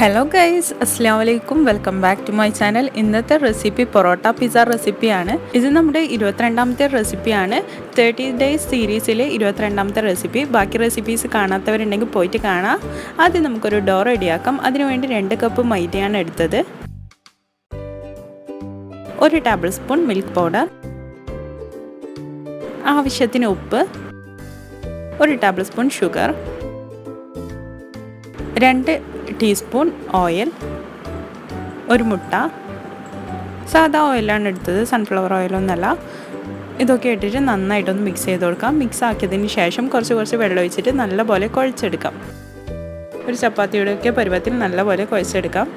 Hello guys, അസ്സാം വലൈക്കും. Welcome back to my channel. ഇന്നത്തെ റെസിപ്പി പൊറോട്ട പിസ്സ റെസിപ്പിയാണ്. ഇത് നമ്മുടെ 22ാമത്തെ റെസിപ്പിയാണ്. 30 ഡേയ്സ് സീരീസിലെ 22ാമത്തെ റെസിപ്പി. ബാക്കി റെസിപ്പീസ് കാണാത്തവരുണ്ടെങ്കിൽ പോയിട്ട് കാണാം. ആദ്യം നമുക്കൊരു ഡോ റെഡിയാക്കാം. അതിനുവേണ്ടി 2 കപ്പ് മൈദയാണ് എടുത്തത്. 1 ടേബിൾ സ്പൂൺ മിൽക്ക് പൗഡർ, ആവശ്യത്തിന് ഉപ്പ്, 1 table spoon sugar, 2 teaspoon oil, 1 മുട്ട. സാധാ ഓയിലാണ് എടുത്തത്, സൺഫ്ലവർ ഓയിലൊന്നല്ല. ഇതൊക്കെ ഇട്ടിട്ട് നന്നായിട്ടൊന്ന് മിക്സ് ചെയ്ത് കൊടുക്കാം. മിക്സ് ആക്കിയതിന് ശേഷം കുറച്ച് വെള്ളം ഒഴിച്ചിട്ട് നല്ലപോലെ കുഴച്ചെടുക്കാം. ഒരു ചപ്പാത്തിയുടെയൊക്കെ പരുവത്തിൽ നല്ലപോലെ കുഴച്ചെടുക്കാം.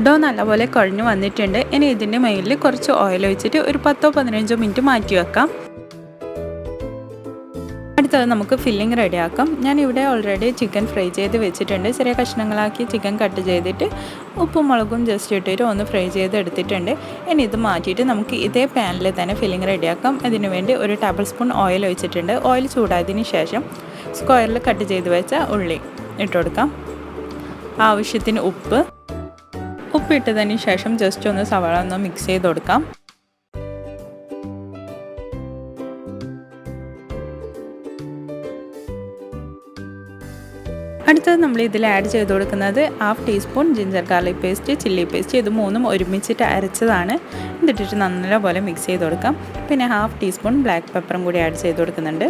ഡോ നല്ലപോലെ കുഴഞ്ഞു വന്നിട്ടുണ്ട്. ഇനി ഇതിൻ്റെ മേലിൽ കുറച്ച് ഓയിൽ ഒഴിച്ചിട്ട് ഒരു 10-15 മിനിറ്റ് മാറ്റി വെക്കാം. അടുത്തത് നമുക്ക് ഫില്ലിംഗ് റെഡിയാക്കാം. ഞാനിവിടെ ഓൾറെഡി ചിക്കൻ ഫ്രൈ ചെയ്ത് വെച്ചിട്ടുണ്ട്. ചെറിയ കഷ്ണങ്ങളാക്കി ചിക്കൻ കട്ട് ചെയ്തിട്ട് ഉപ്പും മുളകും ജസ്റ്റ് ഇട്ടിട്ട് ഒന്ന് ഫ്രൈ ചെയ്ത് എടുത്തിട്ടുണ്ട്. ഇനി ഇത് മാറ്റിയിട്ട് നമുക്ക് ഇതേ പാനിൽ തന്നെ ഫില്ലിംഗ് റെഡിയാക്കാം. അതിന് വേണ്ടി 1 ടേബിൾ സ്പൂൺ ഓയിൽ ഒഴിച്ചിട്ടുണ്ട്. ഓയിൽ ചൂടായതിന് ശേഷം സ്ക്വയറിൽ കട്ട് ചെയ്ത് വെച്ച ഉള്ളി ഇട്ട് കൊടുക്കാം. ആവശ്യത്തിന് ഉപ്പിട്ടതിന് ശേഷം ജസ്റ്റ് ഒന്ന് സവാള ഒന്ന് മിക്സ് ചെയ്ത് കൊടുക്കാം. അടുത്തത് നമ്മൾ ഇതിൽ ആഡ് ചെയ്ത് കൊടുക്കുന്നത് 1/2 teaspoon ginger garlic paste, chilli paste. ഇത് മൂന്നും ഒരുമിച്ചിട്ട് അരച്ചതാണ്. ഇതിട്ടിട്ട് നല്ലപോലെ മിക്സ് ചെയ്ത് കൊടുക്കാം. പിന്നെ 1/2 ടീസ്പൂൺ ബ്ലാക്ക് പെപ്പറും കൂടി ആഡ് ചെയ്ത് കൊടുക്കുന്നുണ്ട്.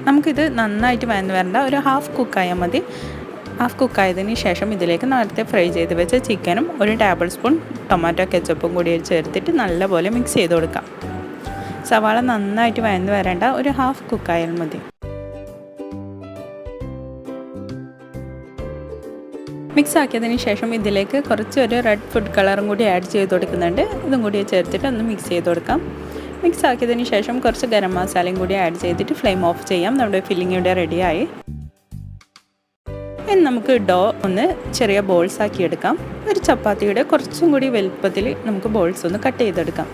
നമുക്കിത് നന്നായിട്ട് വഴന്ന് വരണ്ട, ഒരു ഹാഫ് കുക്കായാൽ മതി. ഹാഫ് കുക്കായതിന് ശേഷം ഇതിലേക്ക് നേരത്തെ ഫ്രൈ ചെയ്ത് വെച്ച ചിക്കനും 1 ടേബിൾ സ്പൂൺ ടൊമാറ്റോ കെച്ചപ്പും കൂടി ചേർത്തിട്ട് നല്ലപോലെ മിക്സ് ചെയ്ത് കൊടുക്കാം. സവാള നന്നായിട്ട് വഴന്ന് വരേണ്ട, ഒരു ഹാഫ് കുക്കായാൽ മതി. മിക്സ് ആക്കിയതിന് ശേഷം ഇതിലേക്ക് കുറച്ചൊരു റെഡ് ഫുഡ് കളറും കൂടി ആഡ് ചെയ്ത് കൊടുക്കുന്നുണ്ട്. ഇതും കൂടി ചേർത്തിട്ട് ഒന്ന് മിക്സ് ചെയ്ത് കൊടുക്കാം. മിക്സ് ആക്കിയതിന് ശേഷം കുറച്ച് ഗരം മസാലയും കൂടി ആഡ് ചെയ്തിട്ട് ഫ്ലെയിം ഓഫ് ചെയ്യാം. നമ്മുടെ ഫില്ലിംഗ് ഇവിടെ റെഡിയായി. ഇനി നമുക്ക് ഡോ ഒന്ന് ചെറിയ ബോൾസ് ആക്കി എടുക്കാം. ഒരു ചപ്പാത്തിയുടെ കുറച്ചും കൂടി വലുപ്പത്തിൽ നമുക്ക് ബോൾസ് ഒന്ന് കട്ട് ചെയ്തെടുക്കാം.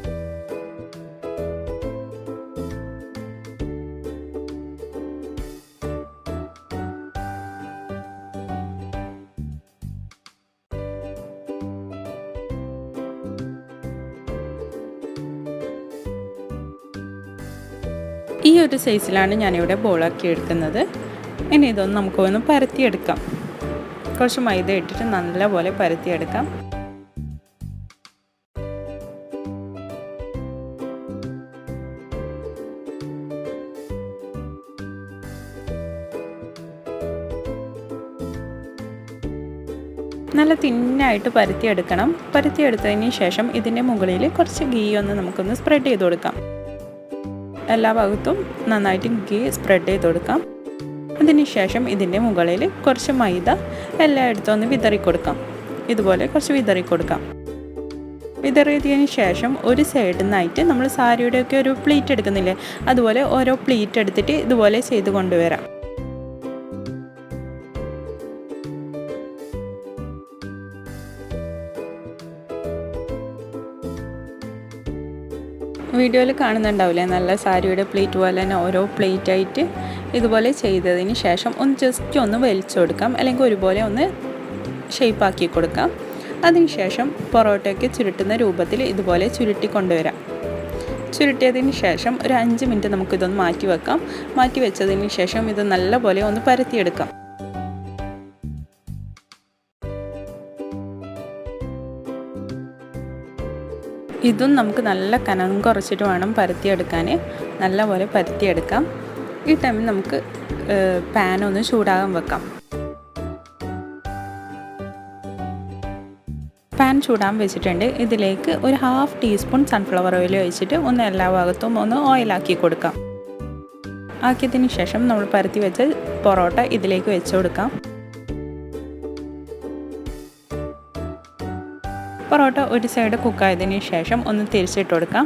ഈ ഒരു സൈസിലാണ് ഞാനിവിടെ ബോളാക്കി എടുക്കുന്നത്. ഇനി ഇതൊന്ന് നമുക്കൊന്ന് പരത്തിയെടുക്കാം. കുറച്ച് മൈദ ഇട്ടിട്ട് നല്ലപോലെ പരത്തിയെടുക്കാം. നല്ല തിന്നായിട്ട് പരത്തിയെടുക്കണം. പരത്തിയെടുത്തതിന് ശേഷം ഇതിൻ്റെ മുകളിൽ കുറച്ച് ഗീ ഒന്ന് നമുക്കൊന്ന് സ്പ്രെഡ് ചെയ്ത് കൊടുക്കാം. എല്ലാ ഭാഗത്തും നന്നായിട്ട് ഗീ സ്പ്രെഡ് ചെയ്ത് കൊടുക്കാം. അതിനുശേഷം ഇതിൻ്റെ മുകളിൽ കുറച്ച് മൈദ എല്ലായിടത്തും ഒന്ന് വിതറിക്കൊടുക്കാം. ഇതുപോലെ കുറച്ച് വിതറിക്കൊടുക്കാം. വിതറിയതിന് ശേഷം ഒരു സൈഡിൽ നിന്നായിട്ട് നമ്മൾ സാരിയുടെയൊക്കെ ഒരു പ്ലീറ്റ് എടുക്കുന്നില്ലേ, അതുപോലെ ഓരോ പ്ലീറ്റ് എടുത്തിട്ട് ഇതുപോലെ ചെയ്ത് കൊണ്ടുവരാം. വീഡിയോയിൽ കാണുന്നുണ്ടാവില്ലേ, നല്ല സാരിയുടെ പ്ലേറ്റ് പോലെ തന്നെ ഓരോ പ്ലേറ്റായിട്ട് ഇതുപോലെ ചെയ്തതിന് ശേഷം ഒന്ന് ജസ്റ്റ് ഒന്ന് വലിച്ചു കൊടുക്കാം, അല്ലെങ്കിൽ ഒരുപോലെ ഒന്ന് ഷേപ്പാക്കി കൊടുക്കാം. അതിനുശേഷം പൊറോട്ടയ്ക്ക് ചുരുട്ടുന്ന രൂപത്തിൽ ഇതുപോലെ ചുരുട്ടി കൊണ്ടുവരാം. ചുരുട്ടിയതിന് ശേഷം ഒരു 5 മിനിറ്റ് നമുക്കിതൊന്ന് മാറ്റി വെക്കാം. മാറ്റി വെച്ചതിന് ശേഷം ഇത് നല്ലപോലെ ഒന്ന് പരത്തിയെടുക്കാം. ഇതും നമുക്ക് നല്ല കനം കുറച്ചിട്ട് വേണം പരത്തിയെടുക്കാൻ. നല്ലപോലെ പരത്തിയെടുക്കാം. ഈ ടൈമിൽ നമുക്ക് പാൻ ഒന്ന് ചൂടാകാൻ വെക്കാം. പാൻ ചൂടാൻ വെച്ചിട്ടുണ്ട്. ഇതിലേക്ക് ഒരു 1/2 ടീസ്പൂൺ സൺഫ്ലവർ ഓയിൽ ഒഴിച്ചിട്ട് ഒന്ന് എല്ലാ ഭാഗത്തും ഒന്ന് ഓയിലാക്കി കൊടുക്കാം. ആക്കിയതിന് ശേഷം നമ്മൾ പരത്തി വെച്ച പൊറോട്ട ഇതിലേക്ക് വെച്ച് കൊടുക്കാം. പൊറോട്ട ഒരു സൈഡ് കുക്കായതിന് ശേഷം ഒന്ന് തിരിച്ചിട്ട് കൊടുക്കാം.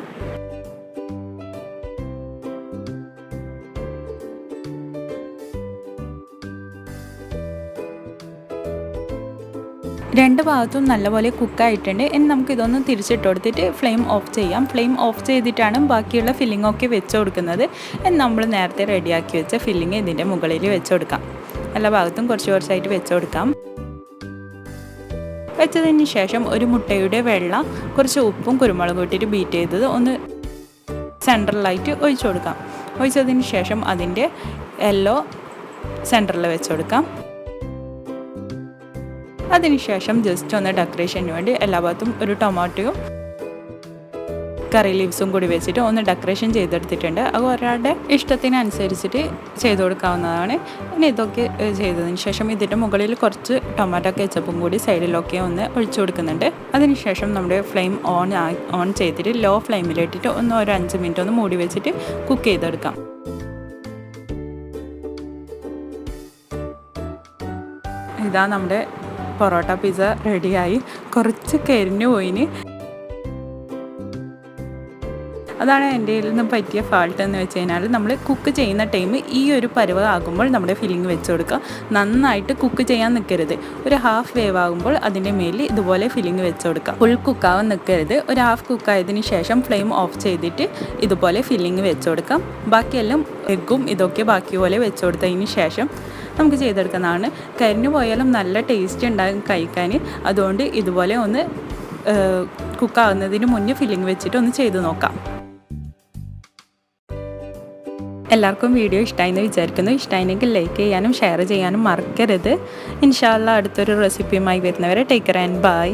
രണ്ട് ഭാഗത്തും നല്ലപോലെ കുക്കായിട്ടുണ്ട്. ഇനി നമുക്കിതൊന്ന് തിരിച്ചിട്ട് കൊടുത്തിട്ട് ഫ്ലെയിം ഓഫ് ചെയ്യാം. ഫ്ലെയിം ഓഫ് ചെയ്തിട്ടാണ് ബാക്കിയുള്ള ഫില്ലിംഗ് ഒക്കെ വെച്ച് കൊടുക്കുന്നത്. ഇനി നമ്മൾ നേരത്തെ റെഡിയാക്കി വെച്ച ഫില്ലിംഗ് ഇതിൻ്റെ മുകളിൽ വെച്ച് കൊടുക്കാം. എല്ലാ ഭാഗത്തും കുറച്ച് കുറച്ചായിട്ട് വെച്ച് കൊടുക്കാം. വെച്ചതിന് ശേഷം ഒരു മുട്ടയുടെ വെള്ള കുറച്ച് ഉപ്പും കുരുമുളകും ഇട്ടിട്ട് ബീറ്റ് ചെയ്തത് ഒന്ന് സെൻട്രലായിട്ട് ഒഴിച്ചു കൊടുക്കാം. ഒഴിച്ചതിന് ശേഷം അതിൻ്റെ യെല്ലോ സെൻറ്ററിൽ വെച്ച് കൊടുക്കാം. അതിനുശേഷം ജസ്റ്റ് ഒന്ന് ഡെക്കറേഷന് വേണ്ടി എല്ലാ ഭാഗത്തും ഒരു ടൊമാറ്റോയും കറി ലീവ്സും കൂടി വെച്ചിട്ട് ഒന്ന് ഡെക്കറേഷൻ ചെയ്തെടുത്തിട്ടുണ്ട്. അത് ഒരാളുടെ ഇഷ്ടത്തിനനുസരിച്ചിട്ട് ചെയ്ത് കൊടുക്കാവുന്നതാണ്. ഇനി ഇതൊക്കെ ചെയ്തതിന് ശേഷം ഇതിൻ്റെ മുകളിൽ കുറച്ച് ടൊമാറ്റോ കെച്ചപ്പും കൂടി സൈഡിലൊക്കെ ഒന്ന് ഒഴിച്ചു കൊടുക്കുന്നുണ്ട്. അതിനുശേഷം നമ്മുടെ ഫ്ലെയിം ഓൺ ചെയ്തിട്ട് ലോ ഫ്ലെയിമിലിട്ടിട്ട് ഒരു 5 മിനിറ്റ് ഒന്ന് മൂടി വെച്ചിട്ട് കുക്ക് ചെയ്തെടുക്കാം. ഇതാ നമ്മുടെ പൊറോട്ട പിസ്സ റെഡിയായി. കുറച്ച് കരിഞ്ഞു പോയിന്. അതാണ് എൻ്റെ നിന്ന് പറ്റിയ ഫാൾട്ട് എന്ന് വെച്ച് കഴിഞ്ഞാൽ നമ്മൾ കുക്ക് ചെയ്യുന്ന ടൈം ഈ ഒരു പരുവം ആകുമ്പോൾ നമ്മുടെ ഫില്ലിങ് വെച്ച് കൊടുക്കുക. നന്നായിട്ട് കുക്ക് ചെയ്യാൻ നിൽക്കരുത്. ഒരു ഹാഫ് വേവ് ആകുമ്പോൾ അതിൻ്റെ മേലിൽ ഇതുപോലെ ഫില്ലിങ് വെച്ച് കൊടുക്കുക. ഫുൾ കുക്കാവാൻ നിൽക്കരുത്. ഒരു ഹാഫ് കുക്കായതിന് ശേഷം ഫ്ലെയിം ഓഫ് ചെയ്തിട്ട് ഇതുപോലെ ഫില്ലിങ് വെച്ച് കൊടുക്കാം. ബാക്കിയെല്ലാം എഗ്ഗും ഇതൊക്കെ ബാക്കി പോലെ വെച്ച് കൊടുത്തതിന് ശേഷം നമുക്ക് ചെയ്തെടുക്കുന്നതാണ്. കരിഞ്ഞു പോയാലും നല്ല ടേസ്റ്റ് ഉണ്ടാകും കഴിക്കാൻ. അതുകൊണ്ട് ഇതുപോലെ ഒന്ന് കുക്കാവുന്നതിന് മുന്നേ ഫില്ലിങ് വെച്ചിട്ട് ഒന്ന് ചെയ്ത് നോക്കാം. എല്ലാവർക്കും വീഡിയോ ഇഷ്ടമായി എന്ന് വിചാരിക്കുന്നു. ഇഷ്ടമായെങ്കിൽ ലൈക്ക് ചെയ്യാനും ഷെയർ ചെയ്യാനും മറക്കരുത്. ഇൻഷാ അല്ലാഹ് അടുത്തൊരു റെസിപ്പിയുമായി വരുന്നവരെ ടേക്ക് കെയർ ആൻഡ് ബൈ.